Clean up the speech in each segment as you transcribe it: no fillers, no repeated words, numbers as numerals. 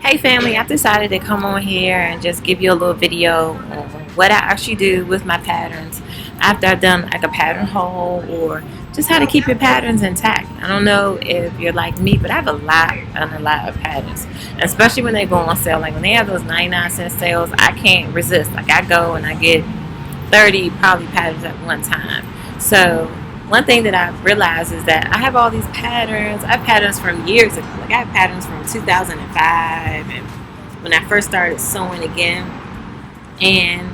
Hey family, I've decided to come on here and just give you a little video on what I actually do with my patterns after I've done like a pattern haul or just how to keep your patterns intact. I don't know if you're like me, but I have a lot of patterns, especially when they go on sale. Like when they have those 99-cent sales, I can't resist. Like I go and I get 30 probably patterns at one time. So one thing that I've realized is that I have all these patterns. I have patterns from years ago. Like I have patterns from 2005 and when I first started sewing again. And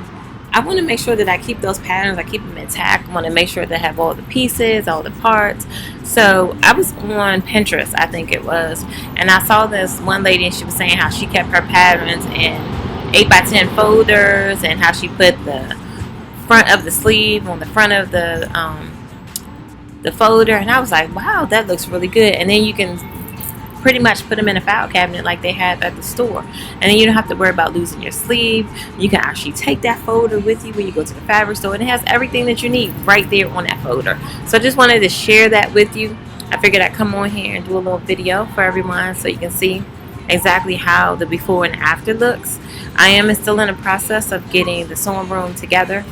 I want to make sure that I keep those patterns, I keep them intact. I want to make sure that I have all the pieces, all the parts. So I was on Pinterest, I think it was, and I saw this one lady and she was saying how she kept her patterns in 8x10 folders and how she put the front of the sleeve on the front of the folder, and I was like, wow, that looks really good. And then you can pretty much put them in a file cabinet like they have at the store, and then you don't have to worry about losing your sleeve. You can actually take that folder with you when you go to the fabric store, and it has everything that you need right there on that folder. So I just wanted to share that with you. I figured I'd come on here and do a little video for everyone so you can see exactly how the before and after looks. I am still in the process of getting the sewing room together,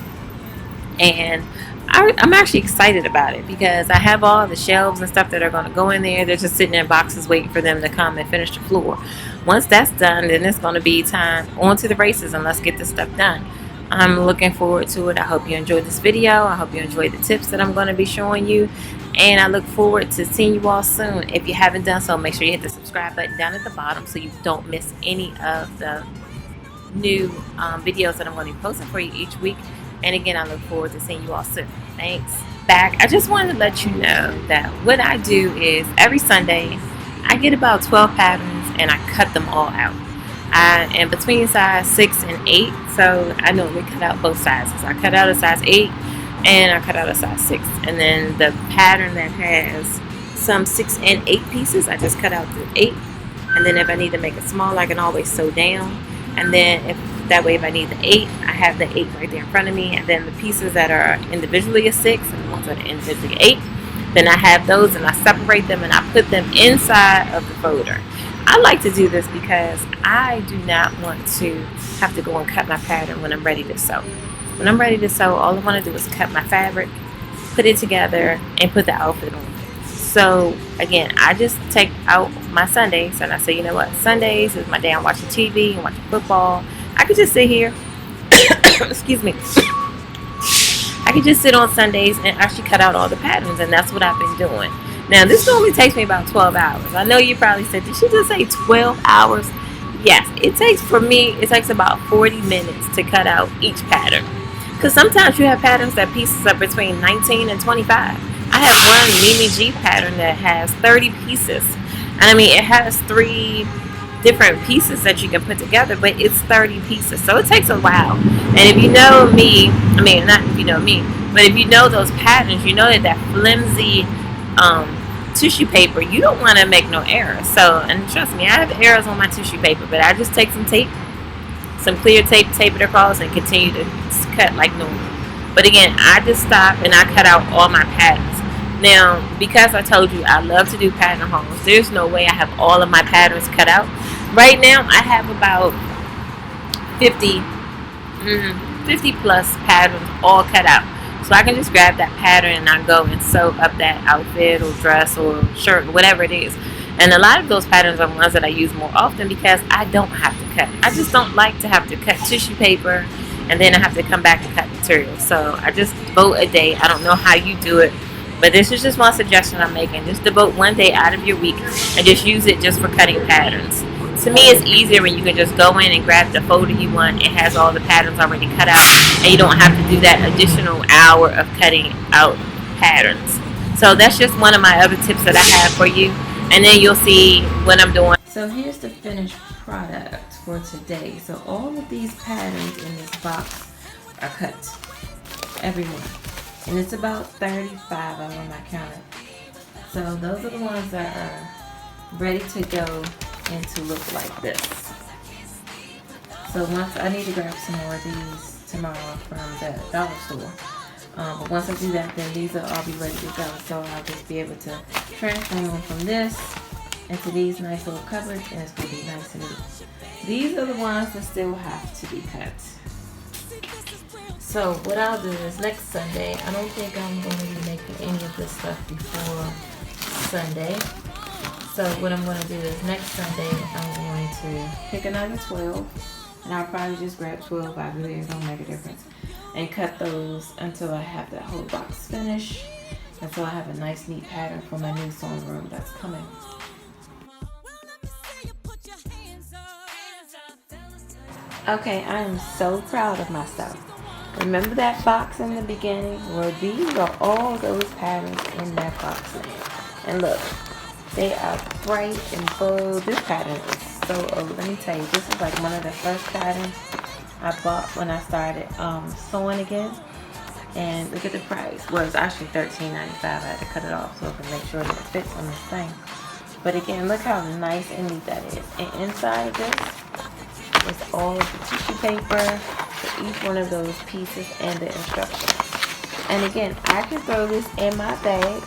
and I'm actually excited about it because I have all the shelves and stuff that are going to go in there. They're just sitting in boxes waiting for them to come and finish the floor. Once that's done, then it's going to be time on to the races and let's get this stuff done. I'm looking forward to it. I hope you enjoyed this video. I hope you enjoyed the tips that I'm going to be showing you, and I look forward to seeing you all soon. If you haven't done so, make sure you hit the subscribe button down at the bottom so you don't miss any of the new videos that I'm going to be posting for you each week. And again, I look forward to seeing you all soon. Thanks. Back. I just wanted to let you know that what I do is every Sunday I get about 12 patterns and I cut them all out. I am between size 6 and 8, so I normally cut out both sizes. I cut out a size 8 and I cut out a size 6. And then the pattern that has some 6 and 8 pieces, I just cut out the 8. And then if I need to make it small, I can always sew down. And then if I need the 8, I have the 8 right there in front of me. And then the pieces that are individually a 6 and the ones that are individually 8, then I have those and I separate them and I put them inside of the folder. I like to do this because I do not want to have to go and cut my pattern when I'm ready to sew. When I'm ready to sew, all I want to do is cut my fabric, put it together, and put the outfit on. So again, I just take out my Sundays and I say, you know what, Sundays is my day I'm watching TV and watching football. I could just sit here, excuse me, I could just sit on Sundays and actually cut out all the patterns, and that's what I've been doing. Now this normally takes me about 12 hours. I know you probably said, did she just say 12 hours? Yes, it takes about 40 minutes to cut out each pattern. Because sometimes you have patterns that pieces are between 19 and 25. I have one Mimi G pattern that has 30 pieces. And I mean, it has 3 different pieces that you can put together, but it's 30 pieces. So it takes a while. And if you know me, I mean, not if you know me, but if you know those patterns, you know that flimsy tissue paper, you don't want to make no errors. So, and trust me, I have errors on my tissue paper, but I just take some tape, some clear tape, tape it across, and continue to cut like normal. But again, I just stop and I cut out all my patterns. Now, because I told you I love to do pattern hauls, there's no way I have all of my patterns cut out. Right now, I have about 50 plus patterns all cut out. So I can just grab that pattern and I go and sew up that outfit or dress or shirt or whatever it is. And a lot of those patterns are ones that I use more often because I don't have to cut. I just don't like to have to cut tissue paper and then I have to come back and cut material. So I just devote a day. I don't know how you do it, but this is just one suggestion I'm making. Just devote one day out of your week and just use it just for cutting patterns. To me, it's easier when you can just go in and grab the folder you want. It has all the patterns already cut out, and you don't have to do that additional hour of cutting out patterns. So that's just one of my other tips that I have for you, and then you'll see what I'm doing. So here's the finished product for today. So all of these patterns in this box are cut, every one, and it's about 35 of them, I counted. So those are the ones that are ready to go and to look like this. So once I need to grab some more of these tomorrow from the dollar store. But once I do that, then these will all be ready to go. So I'll just be able to transform them from this into these nice little cupboards, and it's going to be nice and neat. These are the ones that still have to be cut. So what I'll do is next Sunday, I don't think I'm going to be making any of this stuff before Sunday. So what I'm going to do is next Sunday, I'm going to pick another 12, and I'll probably just grab 12 out of there, it don't make a difference, and cut those until I have that whole box finished, until I have a nice neat pattern for my new sewing room that's coming. Okay, I am so proud of myself. Remember that box in the beginning? Well, these are all those patterns in that box now. And look, they are bright and bold. This pattern is so old. Let me tell you, this is like one of the first patterns I bought when I started sewing again. And look at the price. Well, it's actually $13.95. I had to cut it off so I can make sure that it fits on this thing. But again, look how nice and neat that is. And inside of this is all of the tissue paper for each one of those pieces and the instructions. And again, I can throw this in my bag.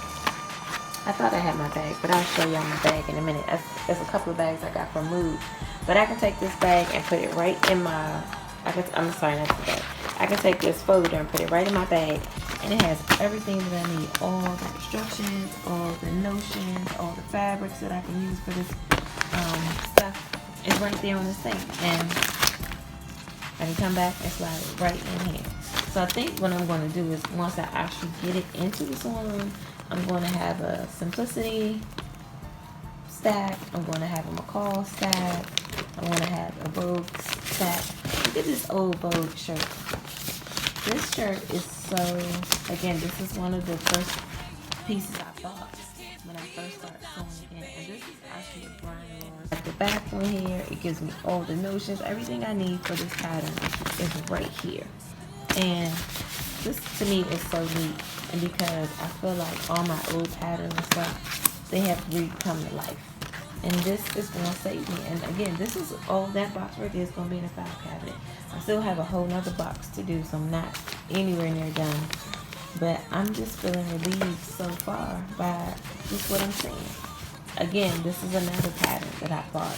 I thought I had my bag, but I'll show y'all my bag in a minute. There's a couple of bags I got from Mood. But I can take this bag and put it right in my, I'm sorry, not the bag. I can take this folder and put it right in my bag. And it has everything that I need. All the instructions, all the notions, all the fabrics that I can use for this stuff. It's right there on this thing. And I can come back and slide it right in here. So I think what I'm going to do is once I actually get it into the sewing room, I'm going to have a Simplicity stack. I'm going to have a McCall stack. I'm going to have a Vogue stack. Look at this old Vogue shirt. This shirt is so, again, this is one of the first pieces I bought when I first started sewing again. And this is actually a Brian Lawrence. At the back one here, it gives me all the notions. Everything I need for this pattern is right here. And this to me is so neat. And because I feel like all my old patterns and stuff, they have come to life. And this is going to save me. And again, this is all that box right there is going to be in a file cabinet. I still have a whole nother box to do, so I'm not anywhere near done. But I'm just feeling relieved so far by just what I'm seeing. Again, this is another pattern that I bought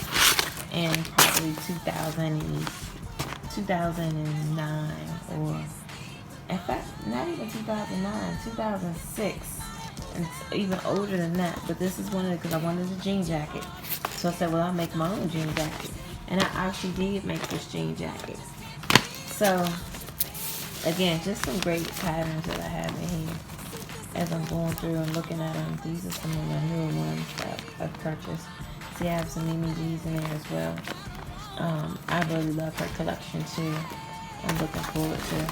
in probably 2009 or, in fact, not even 2009, 2006. And it's even older than that, but this is one of the, because I wanted a jean jacket. So I said, well, I'll make my own jean jacket. And I actually did make this jean jacket. So, again, just some great patterns that I have in here. As I'm going through and looking at them, these are some of the newer ones that I've purchased. See, I have some Mimi G's in there as well. I really love her collection too. I'm looking forward to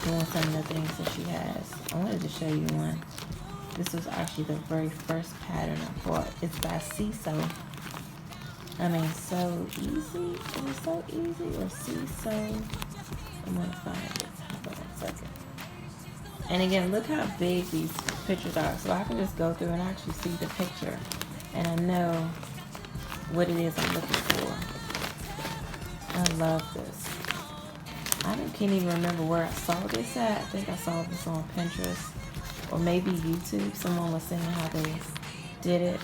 doing some of the things that she has. I wanted to show you one. This was actually the very first pattern I bought. It's by Seeso. I mean, so easy. It was so easy. Or Seeso. I'm going to find it. Hold on a second. And again, look how big these pictures are. So I can just go through and actually see the picture. And I know what it is I'm looking for. I love this. I can't even remember where I saw this at. I think I saw this on Pinterest. Or maybe YouTube. Someone was saying how they did it.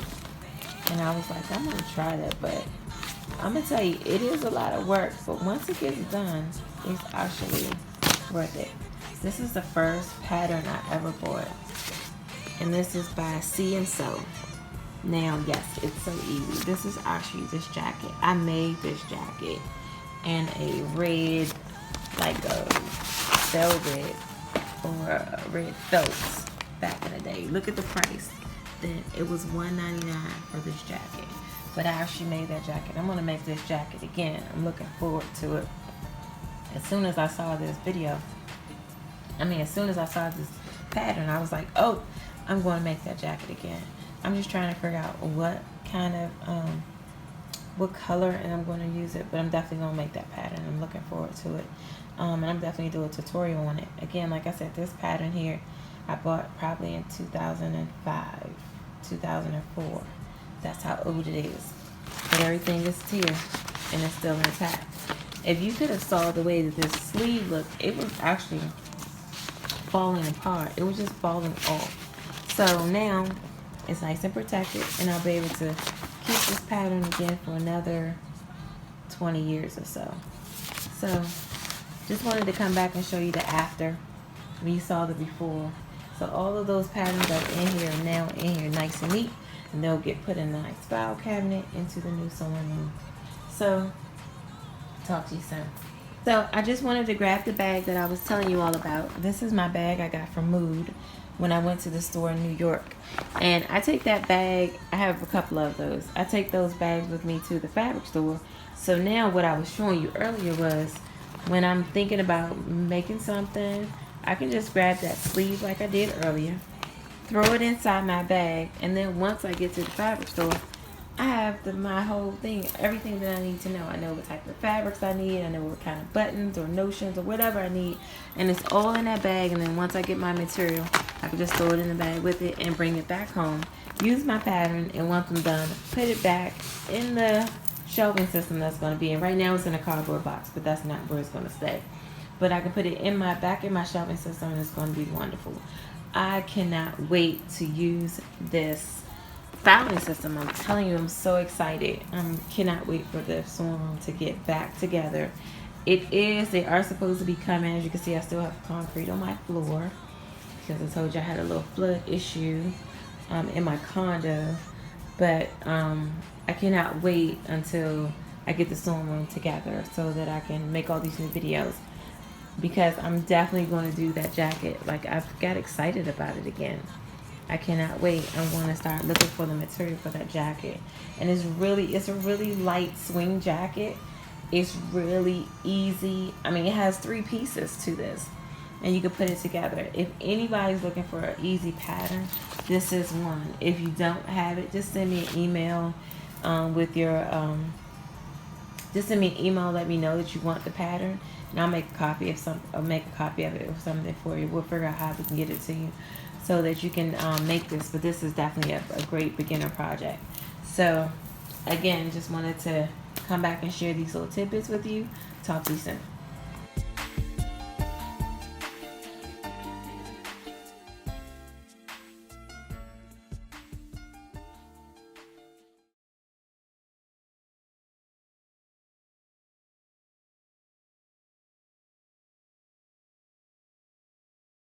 And I was like, I'm going to try that. But I'm going to tell you, it is a lot of work. But once it gets done, it's actually worth it. This is the first pattern I ever bought. And this is by See and Sew. Now, yes, it's so easy. This is actually this jacket. I made this jacket in a red, like a velvet or a red felt back in the day. Look at the price. Then it was $1.99 for this jacket. But I actually made that jacket. I'm going to make this jacket again. I'm looking forward to it. As soon as I saw this video, as soon as I saw this pattern, I was like, oh, I'm going to make that jacket again. I'm just trying to figure out what kind of, what color, and I'm going to use it. But I'm definitely going to make that pattern. I'm looking forward to it. And I'm definitely doing a tutorial on it. Again, like I said, this pattern here, I bought probably in 2005, 2004. That's how old it is. But everything is here, and it's still intact. If you could have saw the way that this sleeve looked, it was actually falling apart. It was just falling off. So now It's nice and protected, and I'll be able to keep this pattern again for another 20 years or so. So just wanted to come back and show you the after. We saw the before. So all of those patterns that are in here are now in here nice and neat, and they'll get put in a nice file cabinet into the new sewing room. So talk to you soon. So I just wanted to grab the bag that I was telling you all about. This is my bag I got from Mood when I went to the store in New York. And I take that bag, I have a couple of those. I take those bags with me to the fabric store. So now what I was showing you earlier was when I'm thinking about making something, I can just grab that sleeve like I did earlier, throw it inside my bag, and then once I get to the fabric store, I have my whole thing, everything that I need to know. I know what type of fabrics I need. I know what kind of buttons or notions or whatever I need. And it's all in that bag. And then once I get my material, I can just throw it in the bag with it and bring it back home. Use my pattern, and once I'm done, put it back in the shelving system that's going to be in. Right now it's in a cardboard box, but that's not where it's going to stay. But I can put it in back in my shelving system, and it's going to be wonderful. I cannot wait to use this filing system. I'm telling you, I'm so excited. I cannot wait for the sewing room to get back together. They are supposed to be coming. As you can see, I still have concrete on my floor because I told you I had a little flood issue in my condo. But I cannot wait until I get the sewing room together so that I can make all these new videos, because I'm definitely going to do that jacket. Like, I've got excited about it again. I cannot wait. I want to start looking for the material for that jacket. And it's a really light swing jacket. It's really easy. I mean, it has 3 pieces to this, and you can put it together. If anybody's looking for an easy pattern, this is one. If you don't have it, just send me an email with your just send me an email. Let me know that you want the pattern, and I'll make a copy of it or something for you. We'll figure out how we can get it to you so that you can make this. But this is definitely a great beginner project. So again, just wanted to come back and share these little tidbits with you. Talk to you soon.